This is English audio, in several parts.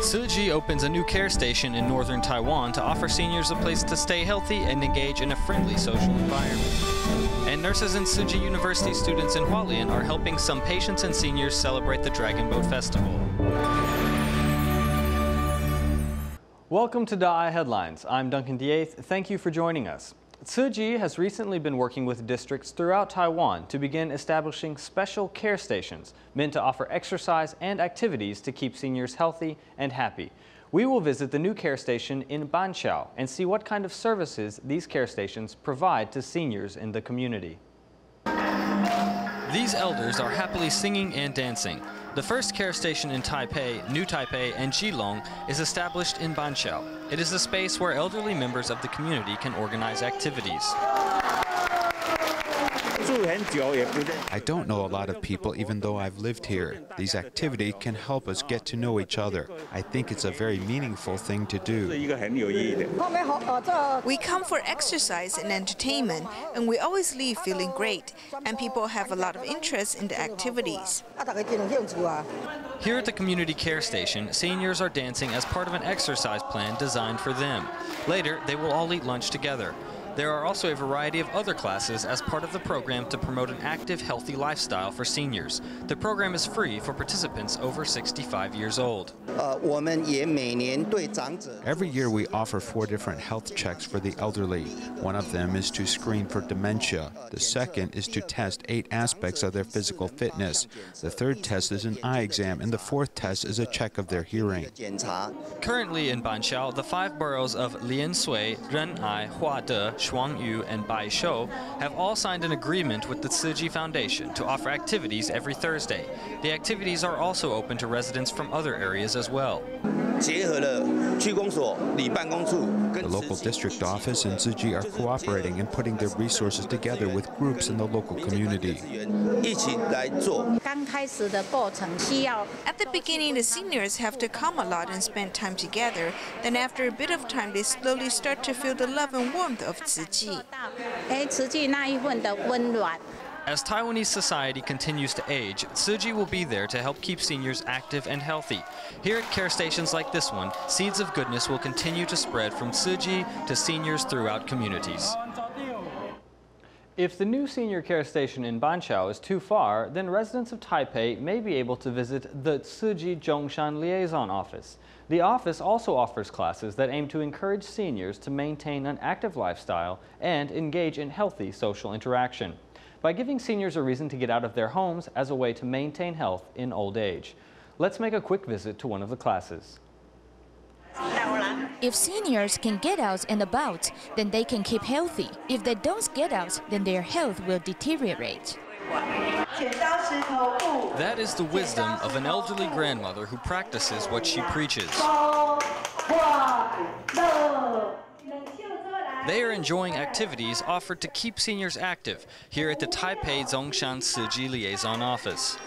Tzu Chi opens a new care station in Northern Taiwan to offer seniors a place to stay healthy and engage in a friendly social environment. And nurses and Tzu Chi University students in Hualien are helping some patients and seniors celebrate the Dragon Boat Festival. Welcome to DaAi Headlines. I'm Duncan DeAith. Thank you for joining us. Tzu Chi has recently been working with districts throughout Taiwan to begin establishing special care stations meant to offer exercise and activities to keep seniors healthy and happy. We will visit the new care station in Banqiao and see what kind of services these care stations provide to seniors in the community. These elders are happily singing and dancing. The first care station in Taipei, New Taipei, and Keelung is established in Banqiao. It is a space where elderly members of the community can organize activities. I don't know a lot of people even though I've lived here. These activities can help us get to know each other. I think it's a very meaningful thing to do. We come for exercise and entertainment, and we always leave feeling great, and people have a lot of interest in the activities. Here at the community care station, seniors are dancing as part of an exercise plan designed for them. Later, they will all eat lunch together. There are also a variety of other classes as part of the program to promote an active, healthy lifestyle for seniors. The program is free for participants over 65 years old. Every year we offer 4 different health checks for the elderly. One of them is to screen for dementia. The second is to test 8 aspects of their physical fitness. The third test is an eye exam, and the fourth test is a check of their hearing. Currently in Banqiao, the 5 boroughs of Liansui, Ren'ai, Huade, Shuangyu, and Baishou have all signed an agreement with the Tzu Chi Foundation to offer activities every Thursday. The activities are also open to residents from other areas as well. The local district office and Tzu Chi are cooperating and putting their resources together with groups in the local community. At the beginning, the seniors have to come a lot and spend time together. Then after a bit of time, they slowly start to feel the love and warmth of Tzu Chi. As Taiwanese society continues to age, Tzu Chi will be there to help keep seniors active and healthy. Here at care stations like this one, seeds of goodness will continue to spread from Tzu Chi to seniors throughout communities. If the new senior care station in Banqiao is too far, then residents of Taipei may be able to visit the Tzu Chi Zhongshan Liaison Office. The office also offers classes that aim to encourage seniors to maintain an active lifestyle and engage in healthy social interaction, by giving seniors a reason to get out of their homes as a way to maintain health in old age. Let's make a quick visit to one of the classes. If seniors can get out and about, then they can keep healthy. If they don't get out, then their health will deteriorate. That is the wisdom of an elderly grandmother who practices what she preaches. They are enjoying activities offered to keep seniors active here at the Taipei Zhongshan Tzu Chi Liaison Office.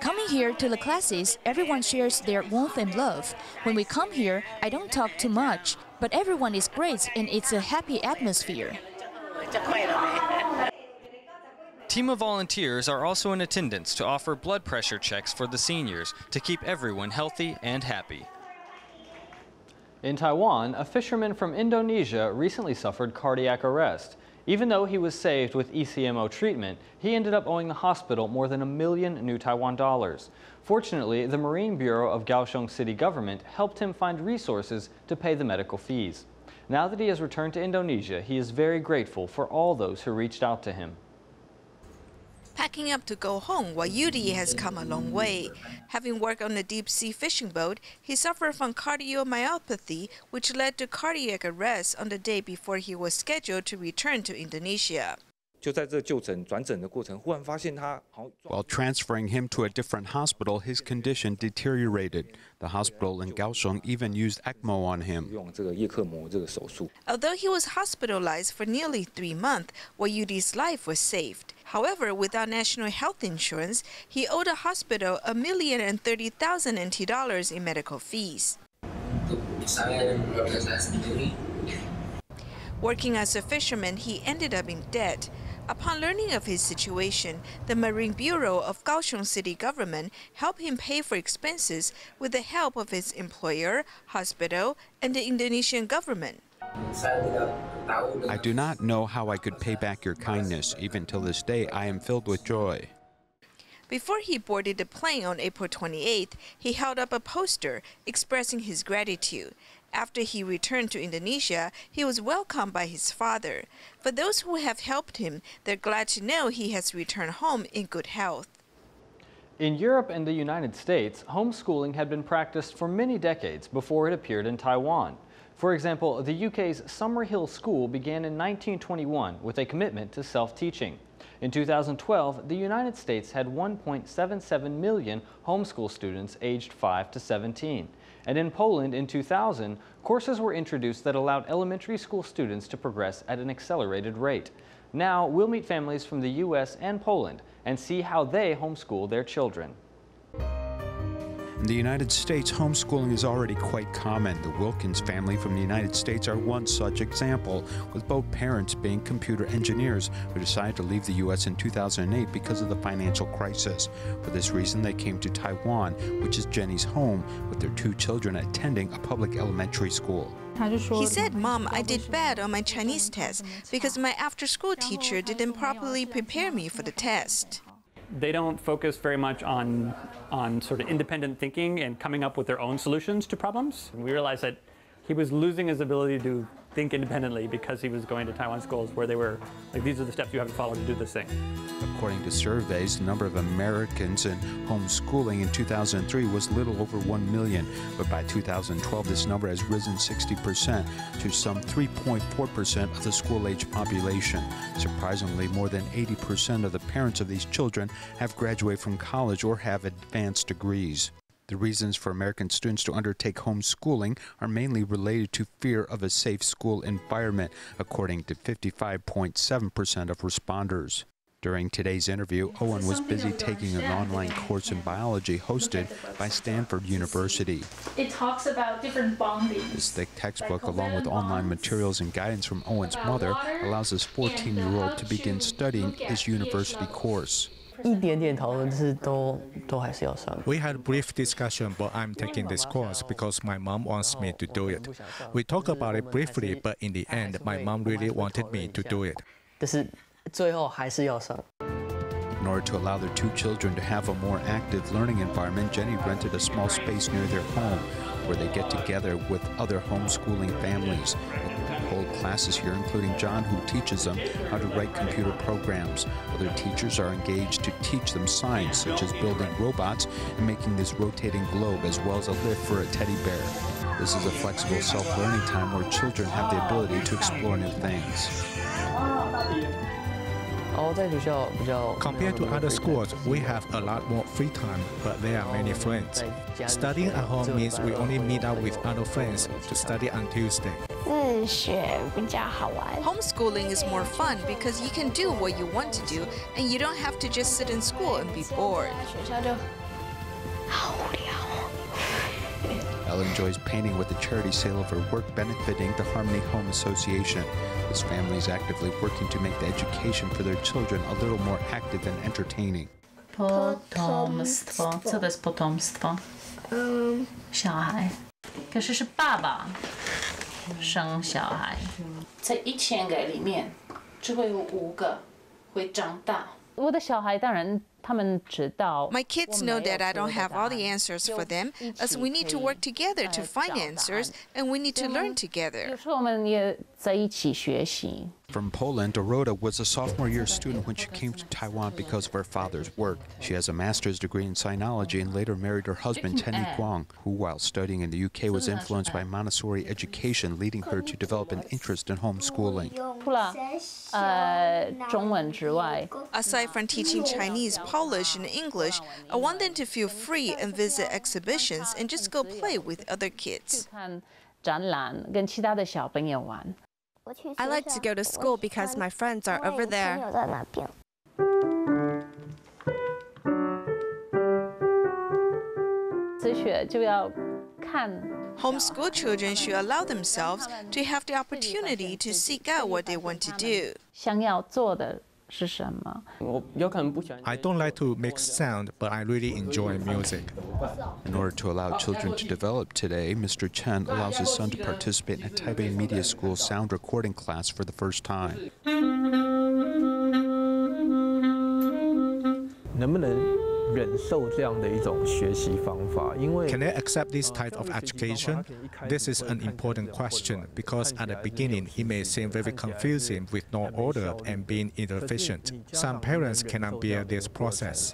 Coming here to the classes, everyone shares their warmth and love. When we come here, I don't talk too much, but everyone is great and it's a happy atmosphere. Team of volunteers are also in attendance to offer blood pressure checks for the seniors to keep everyone healthy and happy. In Taiwan, a fisherman from Indonesia recently suffered cardiac arrest. Even though he was saved with ECMO treatment, he ended up owing the hospital more than $1 million new Taiwan dollars. Fortunately, the Marine Bureau of Kaohsiung City government helped him find resources to pay the medical fees. Now that he has returned to Indonesia, he is very grateful for all those who reached out to him. Packing up to go home, Yudi has come a long way. Having worked on a deep-sea fishing boat, he suffered from cardiomyopathy, which led to cardiac arrest on the day before he was scheduled to return to Indonesia. While transferring him to a different hospital, his condition deteriorated. The hospital in Kaohsiung even used ECMO on him. Although he was hospitalized for nearly 3 months, Yudi's life was saved. However, without national health insurance, he owed the hospital $1,030,000 NT in medical fees. Working as a fisherman, he ended up in debt. Upon learning of his situation, the Marine Bureau of Kaohsiung City government helped him pay for expenses with the help of his employer, hospital, and the Indonesian government. I do not know how I could pay back your kindness. Even till this day, I am filled with joy. Before he boarded the plane on April 28th, he held up a poster expressing his gratitude. After he returned to Indonesia, he was welcomed by his father. For those who have helped him, they're glad to know he has returned home in good health. In Europe and the United States, homeschooling had been practiced for many decades before it appeared in Taiwan. For example, the UK's Summerhill School began in 1921 with a commitment to self-teaching. In 2012, the United States had 1.77 million homeschool students aged 5 to 17. And in Poland in 2000, courses were introduced that allowed elementary school students to progress at an accelerated rate. Now, we'll meet families from the US and Poland and see how they homeschool their children. In the United States, homeschooling is already quite common. The Wilkins family from the United States are one such example, with both parents being computer engineers who decided to leave the U.S. in 2008 because of the financial crisis. For this reason, they came to Taiwan, which is Jenny's home, with their 2 children attending a public elementary school. He said, "Mom, I did bad on my Chinese test because my after-school teacher didn't properly prepare me for the test." They don't focus very much on sort of independent thinking and coming up with their own solutions to problems. And we realized that he was losing his ability to think independently because he was going to Taiwan schools where they were like, these are the steps you have to follow to do this thing. According to surveys, the number of Americans in homeschooling in 2003 was little over 1 million, but by 2012 this number has risen 60% to some 3.4% of the school-age population. Surprisingly, more than 80% of the parents of these children have graduated from college or have advanced degrees. The reasons for American students to undertake homeschooling are mainly related to fear of a safe school environment, according to 55.7% of responders. During today's interview, Owen was busy taking an online course in biology hosted by Stanford University. It talks about different bonding. This thick textbook, along with online materials and guidance from Owen's mother, allows this 14-year-old to begin studying this university course. We had a brief discussion, but I'm taking this course because my mom wants me to do it. We talked about it briefly, but in the end, my mom really wanted me to do it. In order to allow their 2 children to have a more active learning environment, Jenny rented a small space near their home where they get together with other homeschooling families. They hold classes here, including John, who teaches them how to write computer programs. Other teachers are engaged to teach them science, such as building robots and making this rotating globe, as well as a lift for a teddy bear. This is a flexible self-learning time where children have the ability to explore new things. Compared to other schools, we have a lot more free time, but there are many friends. Studying at home means we only meet up with other friends to study on Tuesday. Homeschooling is more fun because you can do what you want to do and you don't have to just sit in school and be bored. Ella enjoys painting with the charity sale of her work benefiting the Harmony Home Association. This family is actively working to make the education for their children a little more active and entertaining. Potomstwo. Co to jest potomstwo? 小孩。可是是爸爸生小孩。在1000个里面，只会有5个会长大。我的小孩当然。My kids know that I don't have all the answers for them, as we need to work together to find answers, and we need to learn together. From Poland, Dorota was a sophomore year student when she came to Taiwan because of her father's work. She has a master's degree in sinology and later married her husband, Tenny Guang, who while studying in the UK was influenced by Montessori education, leading her to develop an interest in homeschooling. Aside from teaching Chinese, Polish, and English, I want them to feel free and visit exhibitions and just go play with other kids. I like to go to school because my friends are over there. Homeschool children should allow themselves to have the opportunity to seek out what they want to do. I don't like to make sound, but I really enjoy music. In order to allow children to develop today, Mr. Chen allows his son to participate in a Taipei Media School sound recording class for the first time. Can I accept this type of education? This is an important question because at the beginning it may seem very confusing with no order and being inefficient. Some parents cannot bear this process.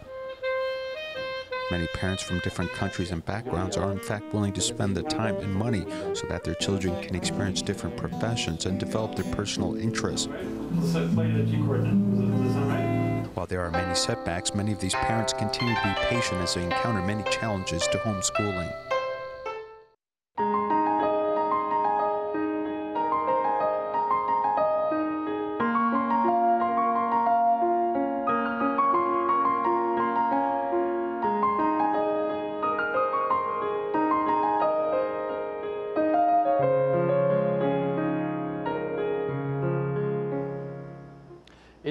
Many parents from different countries and backgrounds are in fact willing to spend the time and money so that their children can experience different professions and develop their personal interests. While there are many setbacks, many of these parents continue to be patient as they encounter many challenges to homeschooling.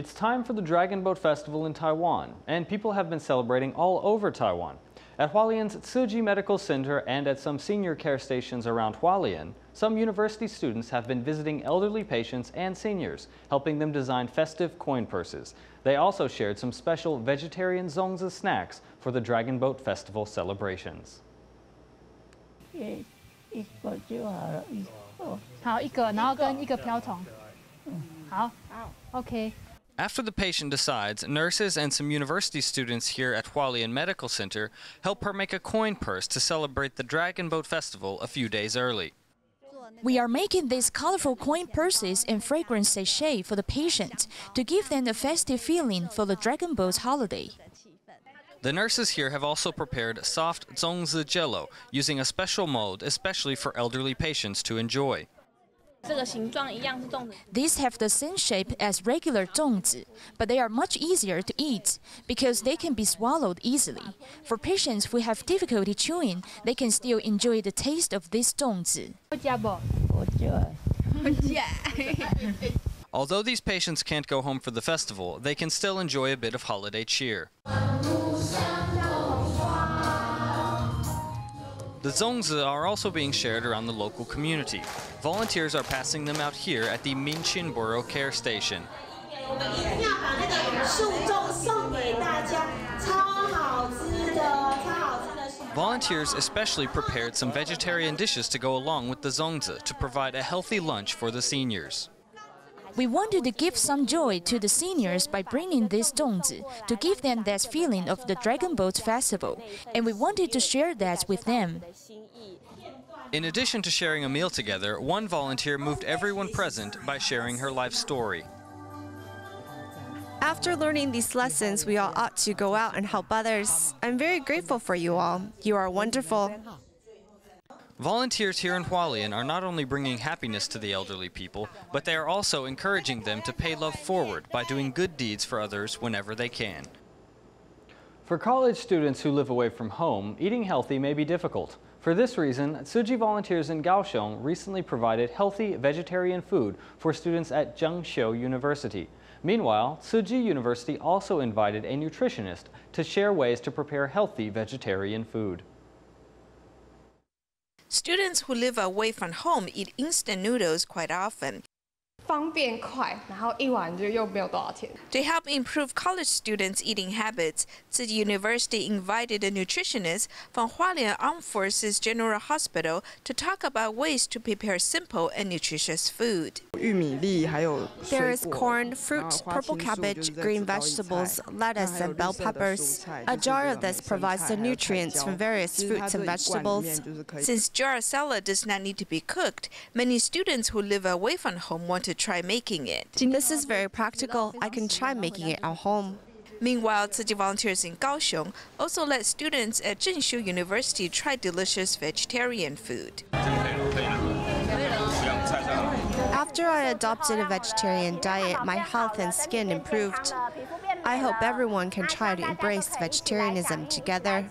It's time for the Dragon Boat Festival in Taiwan, and people have been celebrating all over Taiwan. At Hualien's Tzu Chi Medical Center and at some senior care stations around Hualien, some university students have been visiting elderly patients and seniors, helping them design festive coin purses. They also shared some special vegetarian zongzi snacks for the Dragon Boat Festival celebrations. After the patient decides, nurses and some university students here at Hualien Medical Center help her make a coin purse to celebrate the Dragon Boat Festival a few days early. We are making these colorful coin purses and fragrance sachet for the patient to give them a festive feeling for the Dragon Boat holiday. The nurses here have also prepared soft zongzi jello using a special mold especially for elderly patients to enjoy. These have the same shape as regular zongzi, but they are much easier to eat because they can be swallowed easily. For patients who have difficulty chewing, they can still enjoy the taste of this zongzi. Although these patients can't go home for the festival, they can still enjoy a bit of holiday cheer. The zongzi are also being shared around the local community. Volunteers are passing them out here at the Minqin Borough Care Station. Volunteers especially prepared some vegetarian dishes to go along with the zongzi to provide a healthy lunch for the seniors. We wanted to give some joy to the seniors by bringing this zongzi to give them that feeling of the Dragon Boat Festival, and we wanted to share that with them. In addition to sharing a meal together, one volunteer moved everyone present by sharing her life story. After learning these lessons, we all ought to go out and help others. I'm very grateful for you all. You are wonderful. Volunteers here in Hualien are not only bringing happiness to the elderly people, but they are also encouraging them to pay love forward by doing good deeds for others whenever they can. For college students who live away from home, eating healthy may be difficult. For this reason, Tzu Chi volunteers in Kaohsiung recently provided healthy vegetarian food for students at Zhengzhou University. Meanwhile, Tzu Chi University also invited a nutritionist to share ways to prepare healthy vegetarian food. Students who live away from home eat instant noodles quite often. To help improve college students' eating habits, Tzu Chi University invited a nutritionist from Hualien Armed Forces General Hospital to talk about ways to prepare simple and nutritious food. There is corn, fruit, purple cabbage, green vegetables, lettuce, and bell peppers. A jar of this provides the nutrients from various fruits and vegetables. Since jar salad does not need to be cooked, many students who live away from home want to try making it. This is very practical. I can try making it at home. Meanwhile, Tzu Chi volunteers in Kaohsiung also let students at Zhengzhou University try delicious vegetarian food. After I adopted a vegetarian diet, my health and skin improved. I hope everyone can try to embrace vegetarianism together.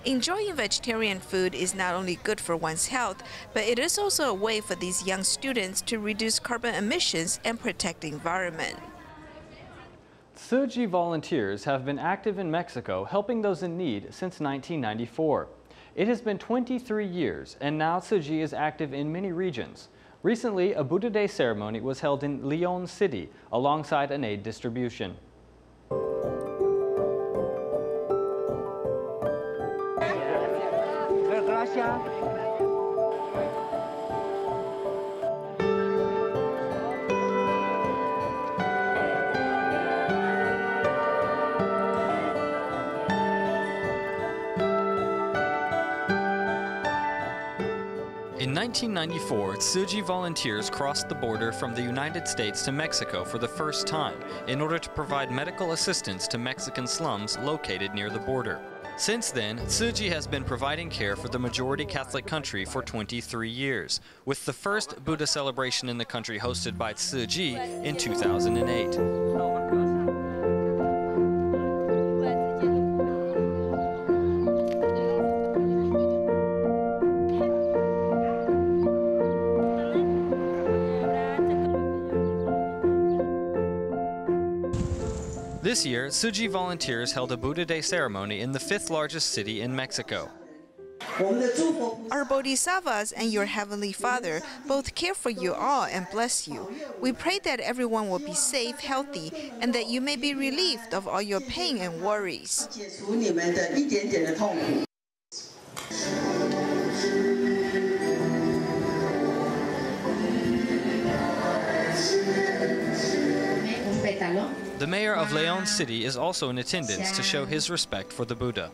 Enjoying vegetarian food is not only good for one's health, but it is also a way for these young students to reduce carbon emissions and protect the environment. Tzu Chi volunteers have been active in Mexico helping those in need since 1994. It has been 23 years, and now Tzu Chi is active in many regions. Recently, a Buddha Day ceremony was held in Leon City alongside an aid distribution. In 1994, Tzu Chi volunteers crossed the border from the United States to Mexico for the first time in order to provide medical assistance to Mexican slums located near the border. Since then, Tzu Chi has been providing care for the majority Catholic country for 23 years, with the first Buddha celebration in the country hosted by Tzu Chi in 2008. This year, Tzu Chi volunteers held a Buddha Day ceremony in the 5th largest city in Mexico. Our Bodhisattvas and your Heavenly Father both care for you all and bless you. We pray that everyone will be safe, healthy, and that you may be relieved of all your pain and worries. The mayor of Leon City is also in attendance to show his respect for the Buddha.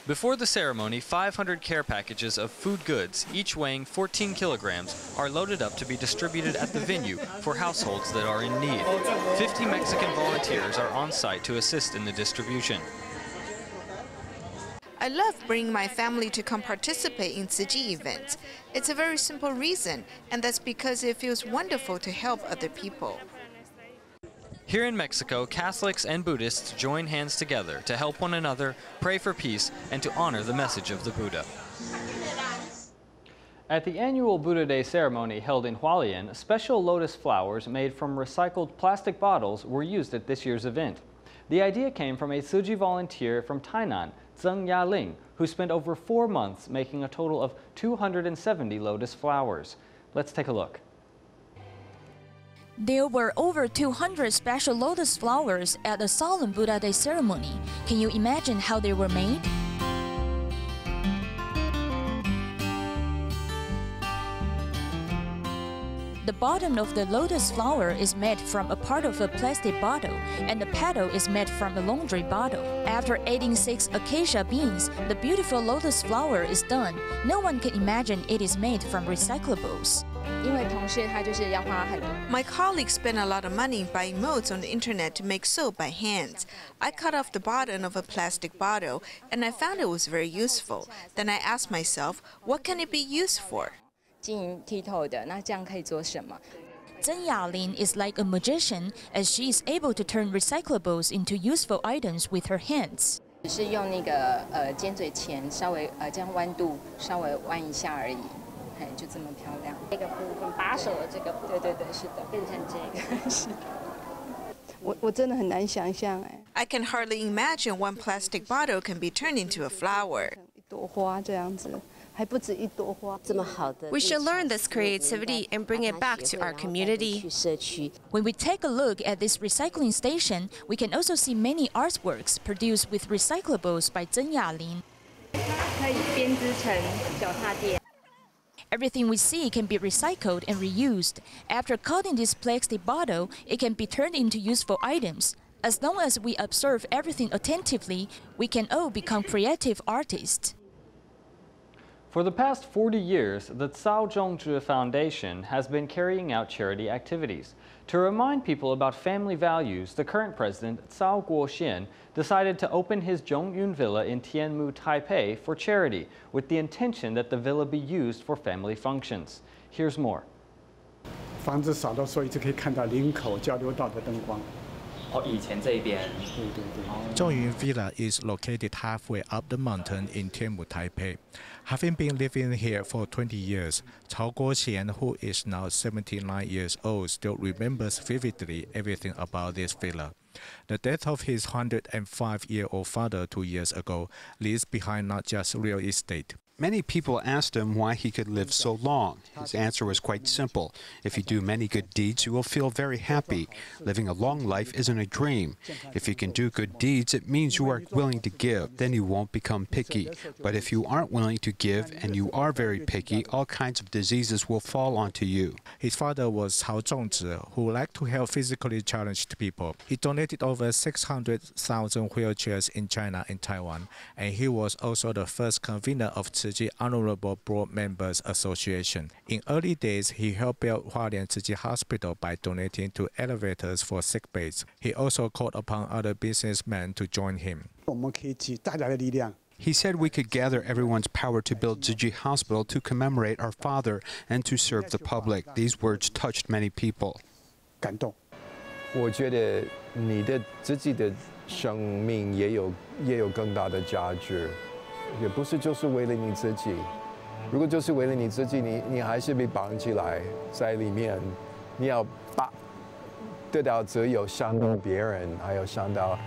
Before the ceremony, 500 care packages of food goods, each weighing 14 kilograms, are loaded up to be distributed at the venue for households that are in need. 50 Mexican volunteers are on site to assist in the distribution. I love bringing my family to come participate in Tzu Chi events. It's a very simple reason, and that's because it feels wonderful to help other people. Here in Mexico, Catholics and Buddhists join hands together to help one another, pray for peace, and to honor the message of the Buddha. At the annual Buddha Day ceremony held in Hualien, special lotus flowers made from recycled plastic bottles were used at this year's event. The idea came from a Tzu Chi volunteer from Tainan, Zeng Yaling, who spent over 4 months making a total of 270 lotus flowers. Let's take a look. There were over 200 special lotus flowers at the solemn Buddha Day ceremony. Can you imagine how they were made? The bottom of the lotus flower is made from a part of a plastic bottle, and the petal is made from a laundry bottle. After adding 6 acacia beans, the beautiful lotus flower is done. No one can imagine it is made from recyclables. My colleagues spent a lot of money buying molds on the internet to make soap by hand. I cut off the bottom of a plastic bottle, and I found it was very useful. Then I asked myself, what can it be used for? Zeng Yaling is like a magician, as she is able to turn recyclables into useful items with her hands. I can hardly imagine one plastic bottle can be turned into a flower. We should learn this creativity and bring it back to our community. When we take a look at this recycling station, we can also see many artworks produced with recyclables by Zeng Yaling. Everything we see can be recycled and reused. After cutting this plastic bottle, it can be turned into useful items. As long as we observe everything attentively, we can all become creative artists. For the past 40 years, the Tzu Foundation has been carrying out charity activities. To remind people about family values, the current president, Tzu Chi, decided to open his Zhongyun Villa in Tianmu, Taipei for charity, with the intention that the villa be used for family functions. Here's more. 房子少的时候，一直可以看到林口交流道的灯光。以前这边。Zhongyun Villa is located halfway up the mountain in Tianmu, Taipei. Having been living here for 20 years, Cao Guoxian, who is now 79 years old, still remembers vividly everything about this villa. The death of his 105-year-old father 2 years ago leaves behind not just real estate. Many people asked him why he could live so long. His answer was quite simple. If you do many good deeds, you will feel very happy. Living a long life isn't a dream. If you can do good deeds, it means you are willing to give. Then you won't become picky. But if you aren't willing to give and you are very picky, all kinds of diseases will fall onto you. His father was Cao Zhongzhi, who liked to help physically challenged people. He donated over 600,000 wheelchairs in China and Taiwan, and he was also the first convener of Tzu Chi Honorable Board Members Association. In early days, he helped build Hualien Tzu Chi Hospital by donating 2 elevators for sick beds. He also called upon other businessmen to join him. He said we could gather everyone's power to build Tzu Chi Hospital to commemorate our father and to serve the public. These words touched many people. 我觉得你的自己的生命也有更大的价值。也不是就是为了你自己，如果就是为了你自己，你还是被绑起来在里面，你要得到自由，想到别人，还有想到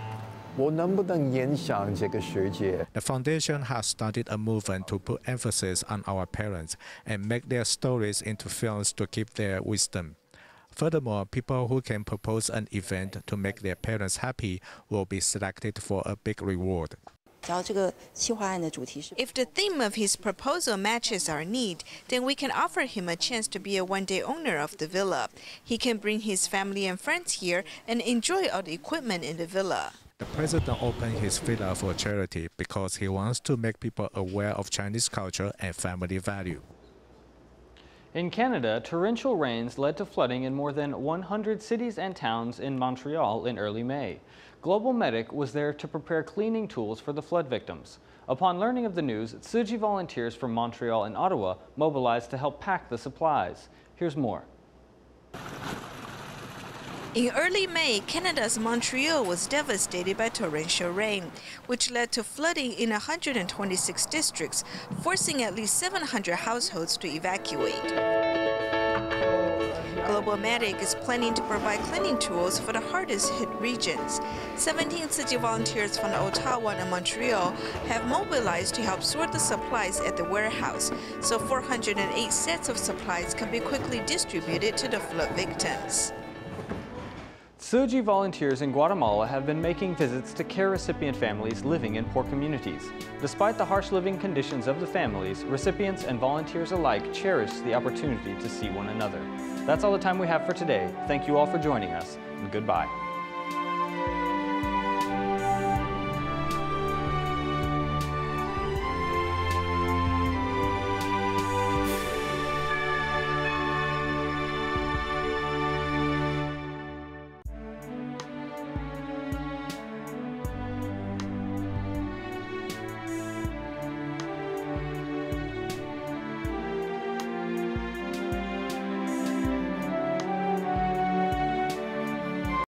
我能不能影响这个世界。The foundation has started a movement to put emphasis on our parents and make their stories into films to keep their wisdom. Furthermore, people who can propose an event to make their parents happy will be selected for a big reward. If the theme of his proposal matches our need, then we can offer him a chance to be a one-day owner of the villa. He can bring his family and friends here and enjoy all the equipment in the villa. The president opened his villa for charity because he wants to make people aware of Chinese culture and family value. In Canada, torrential rains led to flooding in more than 100 cities and towns in Montreal in early May. Global Medic was there to prepare cleaning tools for the flood victims. Upon learning of the news, Tzu Chi volunteers from Montreal and Ottawa mobilized to help pack the supplies. Here's more. In early May, Canada's Montreal was devastated by torrential rain, which led to flooding in 126 districts, forcing at least 700 households to evacuate. Global Medic is planning to provide cleaning tools for the hardest hit regions. 17 Tzu Chi volunteers from Ottawa and Montreal have mobilized to help sort the supplies at the warehouse, so 408 sets of supplies can be quickly distributed to the flood victims. Tzu Chi volunteers in Guatemala have been making visits to care recipient families living in poor communities. Despite the harsh living conditions of the families, recipients and volunteers alike cherish the opportunity to see one another. That's all the time we have for today. Thank you all for joining us, and goodbye.